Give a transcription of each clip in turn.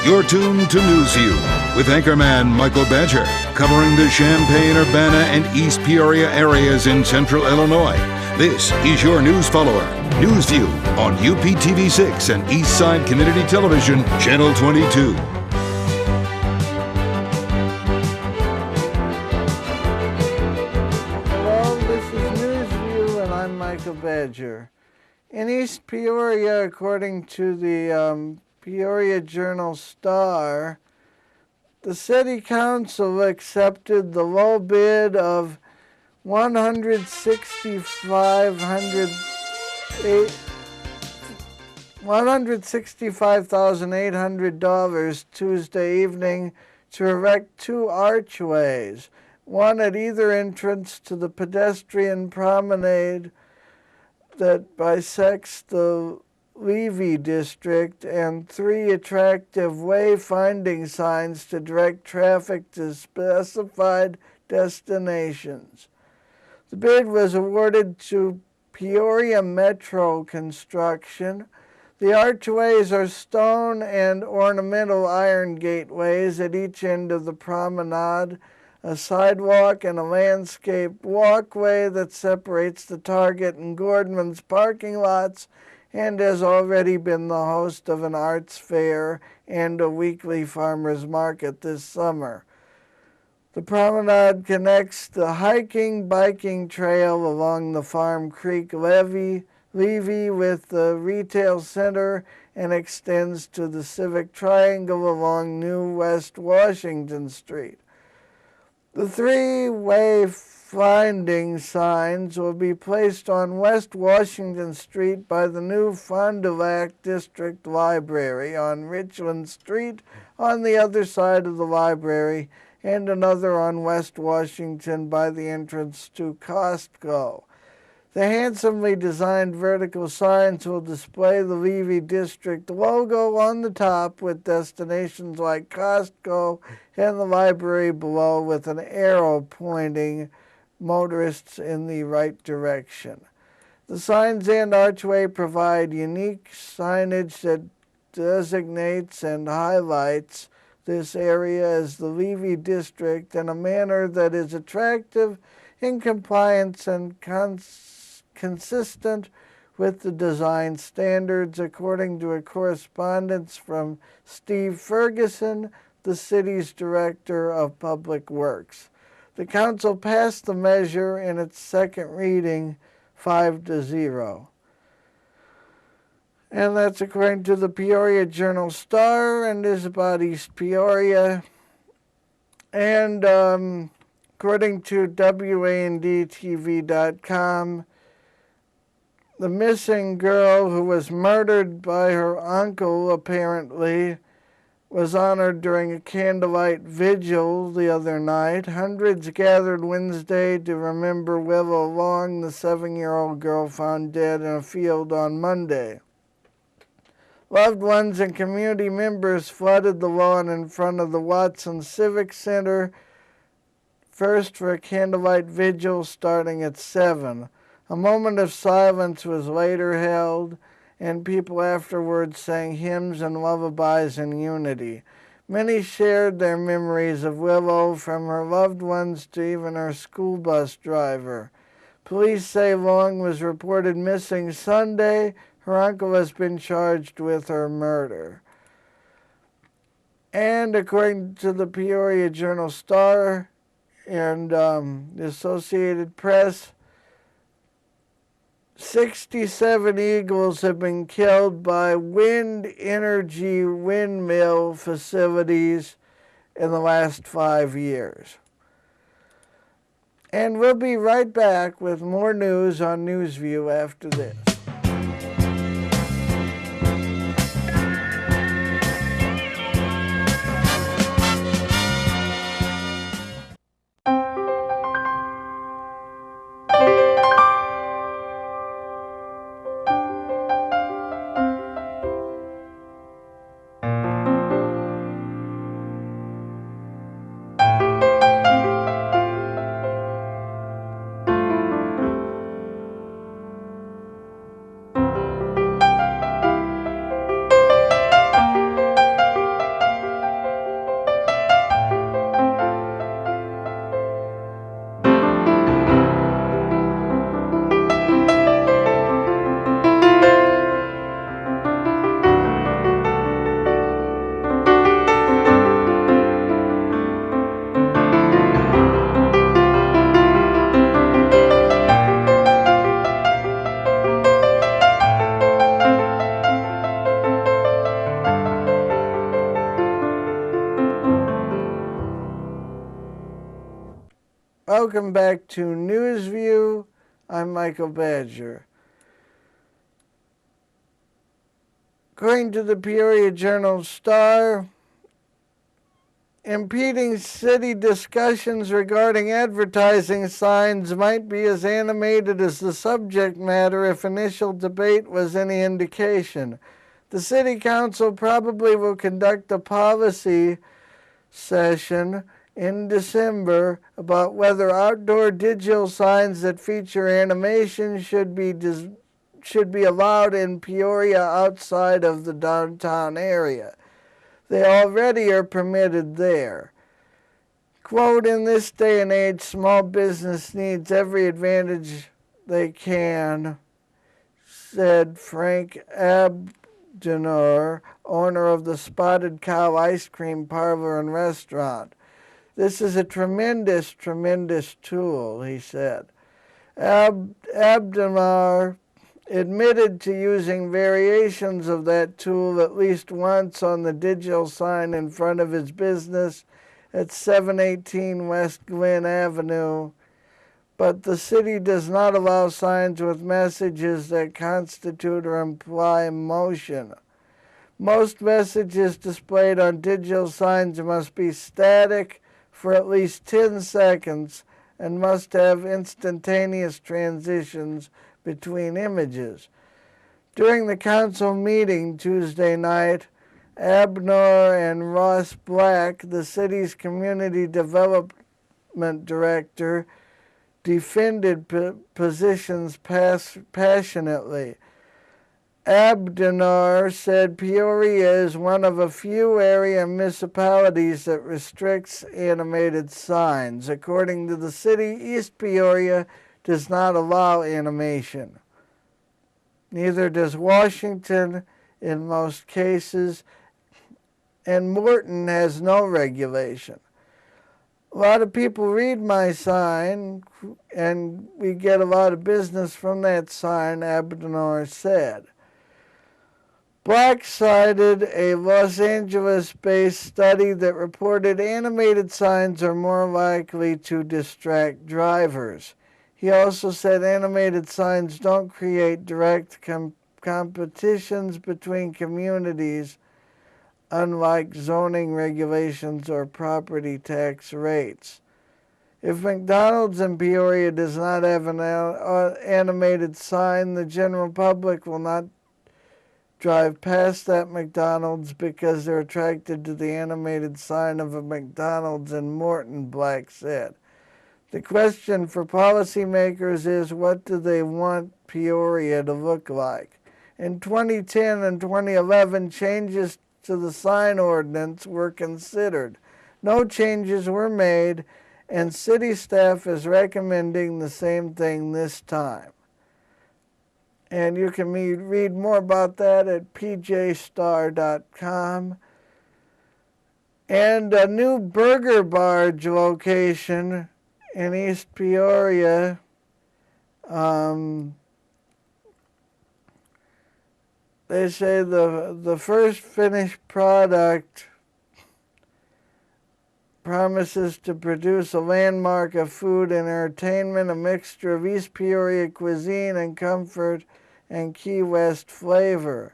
You're tuned to Newsview with anchorman Michael Badger, covering the Champaign-Urbana and East Peoria areas in central Illinois. This is your news follower, Newsview, on UPTV6 and Eastside Community Television, Channel 22. Hello, this is Newsview, and I'm Michael Badger. In East Peoria, according to the Peoria Journal-Star, the City Council accepted the low bid of $165,800 Tuesday evening to erect two archways, one at either entrance to the pedestrian promenade that bisects the Levy district, and three attractive wayfinding signs to direct traffic to specified destinations. The bid was awarded to Peoria Metro Construction. The archways are stone and ornamental iron gateways at each end of the promenade, a sidewalk and a landscaped walkway that separates the Target and Gordman's parking lots, and has already been the host of an arts fair and a weekly farmers market this summer. The promenade connects the hiking-biking trail along the Farm Creek Levee with the retail center and extends to the Civic Triangle along New West Washington Street. The three wayfinding signs will be placed on West Washington Street by the new Fond du Lac District Library, on Richland Street on the other side of the library, and another on West Washington by the entrance to Costco. The handsomely designed vertical signs will display the Levy District logo on the top, with destinations like Costco and the library below with an arrow pointing motorists in the right direction. The signs and archway provide unique signage that designates and highlights this area as the Levy District in a manner that is attractive, in compliance, and consistent with the design standards, according to a correspondence from Steve Ferguson, the city's Director of Public Works. The council passed the measure in its second reading 5-0. And that's according to the Peoria Journal-Star, and is about East Peoria. And according to WANDTV.com, the missing girl, who was murdered by her uncle, apparently, was honored during a candlelight vigil the other night. Hundreds gathered Wednesday to remember Willow Long, the 7-year-old girl found dead in a field on Monday. Loved ones and community members flooded the lawn in front of the Watson Civic Center, first for a candlelight vigil starting at 7. A moment of silence was later held, and people afterwards sang hymns and lullabies in unity. Many shared their memories of Willow, from her loved ones to even her school bus driver. Police say Long was reported missing Sunday. Her uncle has been charged with her murder. And according to the Peoria Journal-Star and the Associated Press, 67 eagles have been killed by wind energy windmill facilities in the last 5 years. And we'll be right back with more news on Newsview after this. Welcome back to Newsview. I'm Michael Badger. According to the Peoria Journal-Star, impeding city discussions regarding advertising signs might be as animated as the subject matter if initial debate was any indication. The City Council probably will conduct a policy session in December about whether outdoor digital signs that feature animation should be allowed in Peoria outside of the downtown area. They already are permitted there. Quote, in this day and age, small business needs every advantage they can, said Frank Abdenor, owner of the Spotted Cow ice cream parlor and restaurant. This is a tremendous, tremendous tool, he said. Abdenor admitted to using variations of that tool at least once on the digital sign in front of his business at 718 West Glen Avenue, but the city does not allow signs with messages that constitute or imply motion. Most messages displayed on digital signs must be static for at least 10 seconds and must have instantaneous transitions between images. During the council meeting Tuesday night, Abdenor and Ross Black, the city's community development director, defended positions passionately. Abdenor said Peoria is one of a few area municipalities that restricts animated signs. According to the city, East Peoria does not allow animation. Neither does Washington in most cases, and Morton has no regulation. A lot of people read my sign, and we get a lot of business from that sign, Abdenor said. Black cited a Los Angeles-based study that reported animated signs are more likely to distract drivers. He also said animated signs don't create direct competitions between communities, unlike zoning regulations or property tax rates. If McDonald's in Peoria does not have an animated sign, the general public will not drive past that McDonald's because they're attracted to the animated sign of a McDonald's in Morton, Black said. The question for policymakers is, what do they want Peoria to look like? In 2010 and 2011, changes to the sign ordinance were considered. No changes were made, and city staff is recommending the same thing this time. And you can read more about that at pjstar.com. And a new Burger Barge location in East Peoria. They say the first finished product promises to produce a landmark of food and entertainment, a mixture of East Peoria cuisine and comfort and Key West flavor.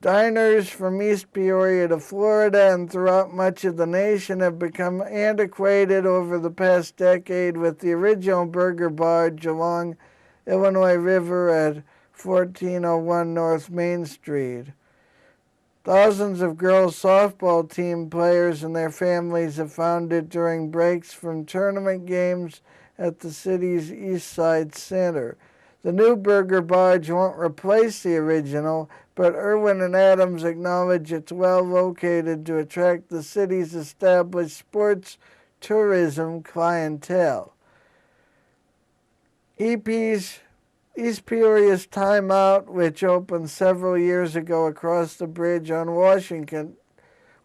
Diners from East Peoria to Florida and throughout much of the nation have become antiquated over the past decade, with the original Burger Barge along Illinois River at 1401 North Main Street. Thousands of girls softball team players and their families have found it during breaks from tournament games at the city's East Side Center. The new Burger Barge won't replace the original, but Irwin and Adams acknowledge it's well located to attract the city's established sports tourism clientele. East Peoria's Time Out, which opened several years ago across the bridge on Washington,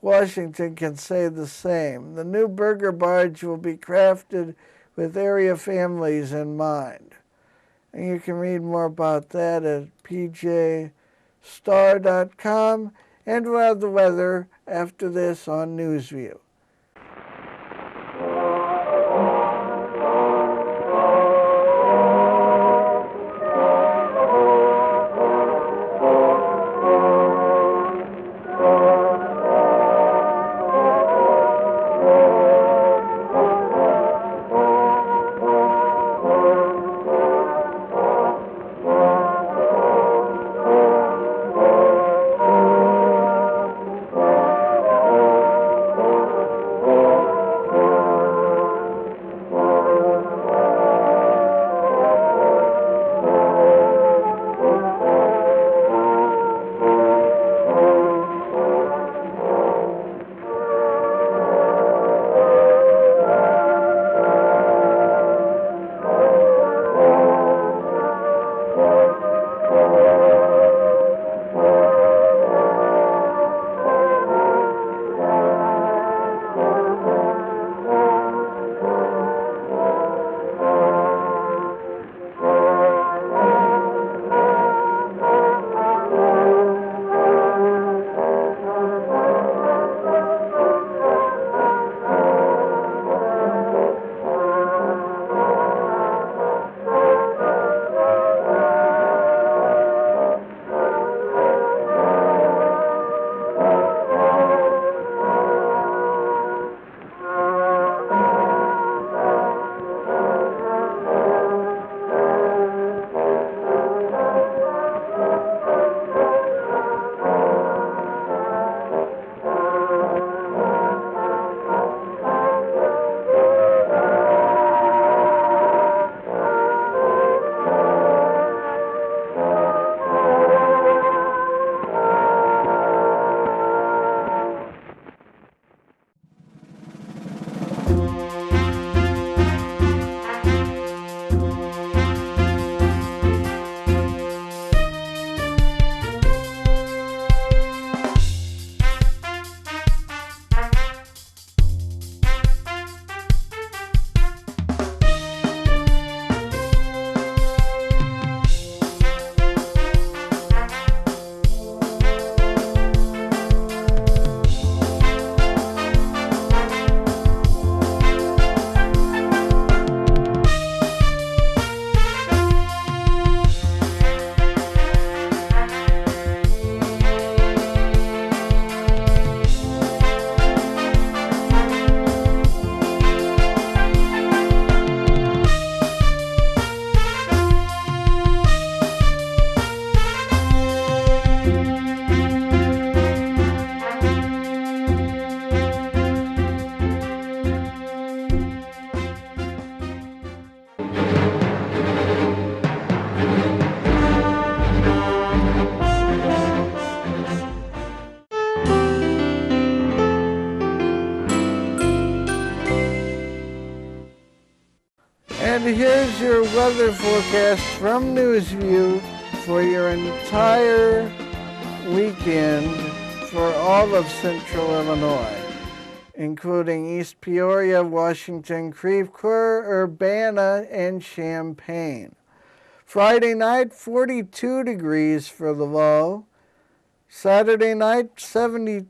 can say the same. The new Burger Barge will be crafted with area families in mind. And you can read more about that at pjstar.com. And we'll have the weather after this on NewsView. And here's your weather forecast from NewsView for your entire weekend for all of Central Illinois, including East Peoria, Washington, Creve Coeur, Urbana, and Champaign. Friday night, 42 degrees for the low. Saturday night, Saturday,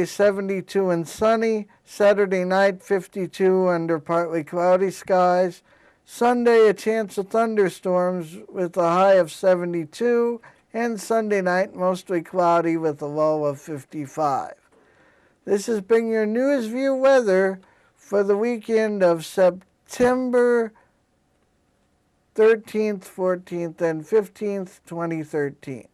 72 and sunny. Saturday night, 52 under partly cloudy skies. Sunday, a chance of thunderstorms with a high of 72. And Sunday night, mostly cloudy with a low of 55. This has been your NewsView weather for the weekend of September 13th, 14th, and 15th, 2013.